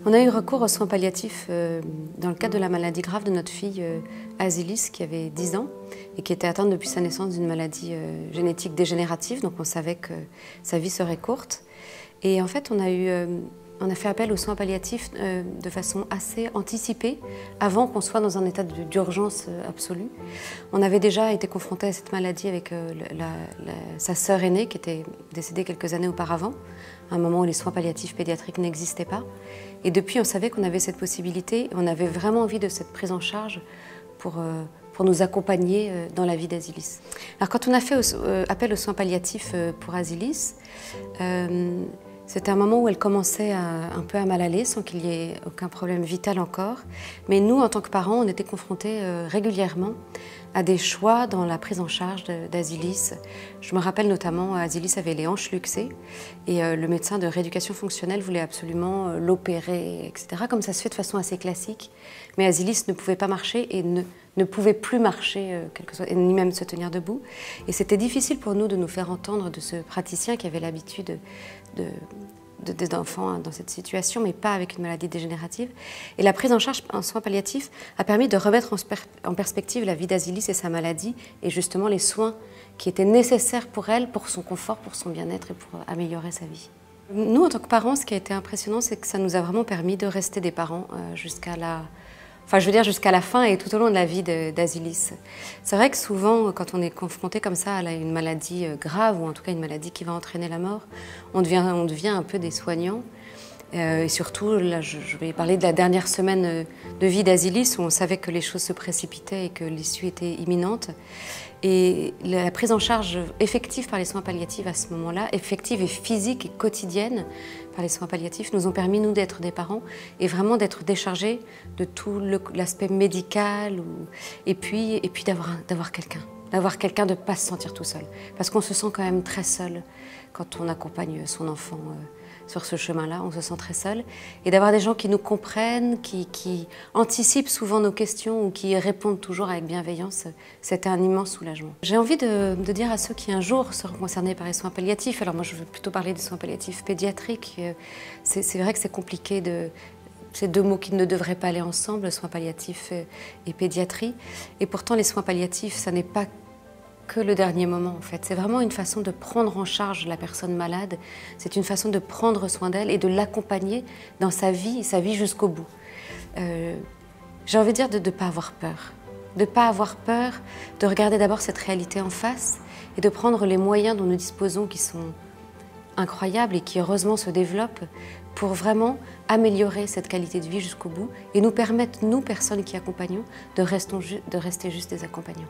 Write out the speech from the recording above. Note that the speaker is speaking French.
On a eu recours aux soins palliatifs dans le cadre de la maladie grave de notre fille Azilis qui avait 10 ans et qui était atteinte depuis sa naissance d'une maladie génétique dégénérative, donc on savait que sa vie serait courte. Et en fait, on a fait appel aux soins palliatifs de façon assez anticipée, avant qu'on soit dans un état d'urgence absolue. On avait déjà été confronté à cette maladie avec sa sœur aînée qui était décédée quelques années auparavant, à un moment où les soins palliatifs pédiatriques n'existaient pas. Et depuis, on savait qu'on avait cette possibilité, et on avait vraiment envie de cette prise en charge pour nous accompagner dans la vie d'Azilis. Alors quand on a fait appel aux soins palliatifs pour Azilis, c'était un moment où elle commençait un peu à mal aller, sans qu'il y ait aucun problème vital encore. Mais nous, en tant que parents, on était confrontés régulièrement à des choix dans la prise en charge d'Azilis. Je me rappelle notamment, Azilis avait les hanches luxées et le médecin de rééducation fonctionnelle voulait absolument l'opérer, etc. Comme ça se fait de façon assez classique. Mais Azilis ne pouvait pas marcher et ne pouvait plus marcher, ni même se tenir debout. Et c'était difficile pour nous de nous faire entendre de ce praticien qui avait l'habitude des enfants dans cette situation, mais pas avec une maladie dégénérative. Et la prise en charge en soins palliatifs a permis de remettre en perspective la vie d'Azilis et sa maladie, et justement les soins qui étaient nécessaires pour elle, pour son confort, pour son bien-être et pour améliorer sa vie. Nous, en tant que parents, ce qui a été impressionnant, c'est que ça nous a vraiment permis de rester des parents jusqu'à la fin et tout au long de la vie d'Azilis. C'est vrai que souvent, quand on est confronté comme ça à une maladie grave, ou en tout cas une maladie qui va entraîner la mort, on devient un peu des soignants. Et surtout, là, je vais parler de la dernière semaine de vie d'Azilis, où on savait que les choses se précipitaient et que l'issue était imminente. Et la prise en charge effective par les soins palliatifs à ce moment-là, effective et physique et quotidienne par les soins palliatifs, nous ont permis, nous, d'être des parents et vraiment d'être déchargés de tout l'aspect médical et puis d'avoir quelqu'un. D'avoir quelqu'un, de ne pas se sentir tout seul. Parce qu'on se sent quand même très seul quand on accompagne son enfant sur ce chemin-là, on se sent très seul. Et d'avoir des gens qui nous comprennent, qui anticipent souvent nos questions ou qui répondent toujours avec bienveillance, c'était un immense soulagement. J'ai envie de dire à ceux qui un jour seront concernés par les soins palliatifs, alors moi je veux plutôt parler des soins palliatifs pédiatriques, c'est vrai que c'est compliqué ces deux mots qui ne devraient pas aller ensemble, soins palliatifs et pédiatrie. Et pourtant, les soins palliatifs, ça n'est pas que le dernier moment, en fait. C'est vraiment une façon de prendre en charge la personne malade. C'est une façon de prendre soin d'elle et de l'accompagner dans sa vie jusqu'au bout. J'ai envie de dire de ne pas avoir peur. De ne pas avoir peur, de regarder d'abord cette réalité en face et de prendre les moyens dont nous disposons qui sont incroyables et qui heureusement se développent pour vraiment améliorer cette qualité de vie jusqu'au bout et nous permettre, nous, personnes qui accompagnons, de rester juste des accompagnants.